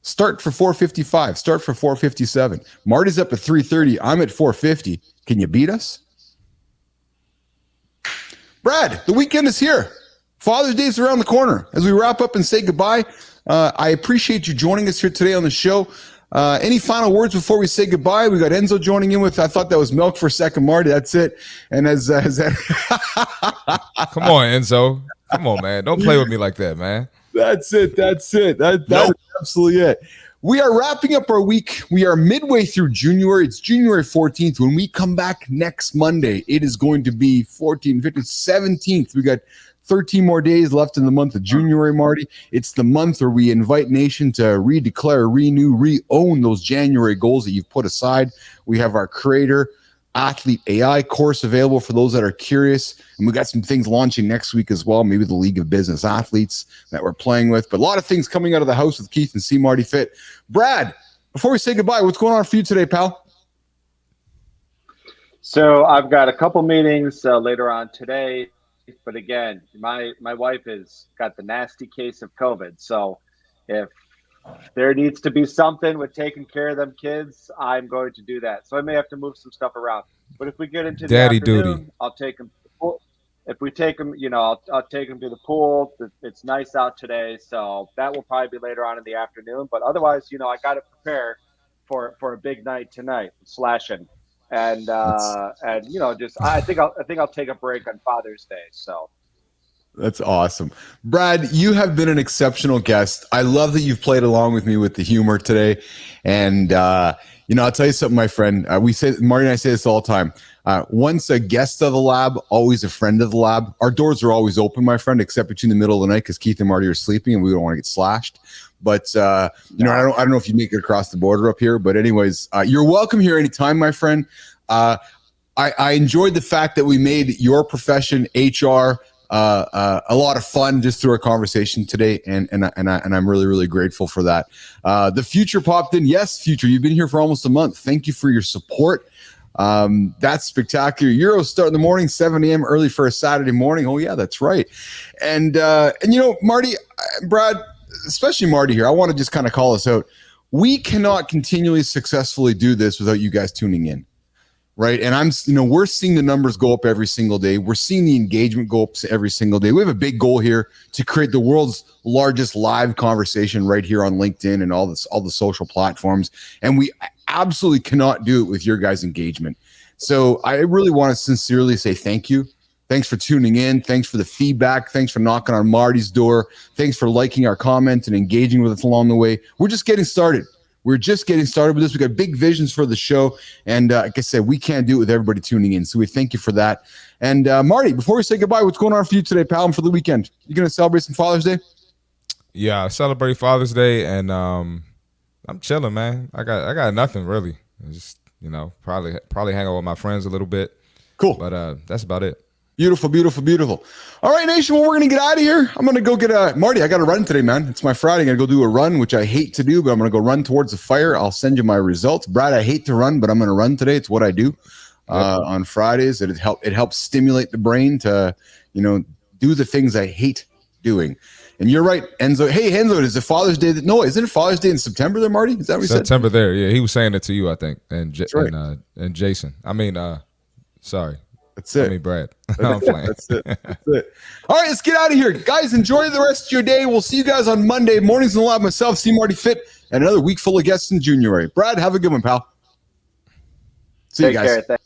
Start for 4:55. Start for 4:57. Marty's up at 3:30. I'm at 4:50. Can you beat us? Brad, the weekend is here. Father's Day is around the corner. As we wrap up and say goodbye, I appreciate you joining us here today on the show. Any final words before we say goodbye? We got Enzo joining in with, I thought that was milk for a second, Marty. That's it. And as come on, Enzo. Come on, man. Don't play with me like that, man. That's it. That's absolutely it. We are wrapping up our week. We are midway through January. It's January 14th. When we come back next Monday, it is going to be 14, 15, 17th. We got 13 more days left in the month of January, Marty. It's the month where we invite Nation to redeclare, renew, re-own those January goals that you've put aside. We have our Creator Athlete AI course available for those that are curious. And we got some things launching next week as well, maybe the League of Business Athletes that we're playing with. But a lot of things coming out of the house with Keith and CmartyFit. Brad, before we say goodbye, what's going on for you today, pal? So I've got a couple meetings later on today. But again, my wife has got the nasty case of COVID. So if there needs to be something with taking care of them kids, I'm going to do that. So I may have to move some stuff around. But if we get into the Daddy afternoon, duty. I'll take them. If we take them, I'll take them to the pool. It's nice out today, so that will probably be later on in the afternoon. But otherwise, I got to prepare for a big night tonight, slashing, and just I think I'll take a break on Father's Day. So. That's awesome. Brad, you have been an exceptional guest. I love that you've played along with me with the humor today. And, I'll tell you something, my friend. Marty and I say this all the time. Once a guest of the lab, always a friend of the lab. Our doors are always open, my friend, except between the middle of the night because Keith and Marty are sleeping and we don't want to get slashed. But, I don't know if you make it across the border up here. But anyways, you're welcome here anytime, my friend. I enjoyed the fact that we made your profession, HR, a lot of fun just through our conversation today, and I'm really, really grateful for that. The Future popped in. Yes, Future, you've been here for almost a month. Thank you for your support. That's spectacular. Euros start in the morning, 7 a.m. early for a Saturday morning. Oh yeah, that's right. And Marty, Brad, especially Marty here, I want to just kind of call us out. We cannot continually successfully do this without you guys tuning in. Right. And we're seeing the numbers go up every single day. We're seeing the engagement go up every single day. We have a big goal here to create the world's largest live conversation right here on LinkedIn and all the social platforms. And we absolutely cannot do it with your guys' engagement. So I really want to sincerely say thank you. Thanks for tuning in. Thanks for the feedback. Thanks for knocking on Marty's door. Thanks for liking our comment and engaging with us along the way. We're just getting started. We're just getting started with this. We got big visions for the show. And like I said, we can't do it with everybody tuning in. So we thank you for that. And Marty, before we say goodbye, what's going on for you today, pal, and for the weekend? You going to celebrate some Father's Day? Yeah, I celebrate Father's Day, and I'm chilling, man. I got nothing really. Just probably hang out with my friends a little bit. Cool. But that's about it. Beautiful, beautiful, beautiful. All right, Nation, well, we're going to get out of here. I'm going to go get Marty, I got to run today, man. It's my Friday. I'm going to go do a run, which I hate to do, but I'm going to go run towards the fire. I'll send you my results. Brad, I hate to run, but I'm going to run today. It's what I do on Fridays. It helps stimulate the brain to, do the things I hate doing. And you're right, Enzo. Hey, Enzo, is it Father's Day? No, isn't it Father's Day in September there, Marty? Is that what you said? September there, yeah. He was saying it to you, I think, and right. and Jason. Sorry. That's it. I mean, Brad. I'm playing. That's it. All right, let's get out of here. Guys, enjoy the rest of your day. We'll see you guys on Monday. Mornings in the lab, myself, CmartyFit, and another week full of guests in January. Brad, have a good one, pal. See you guys. Take care.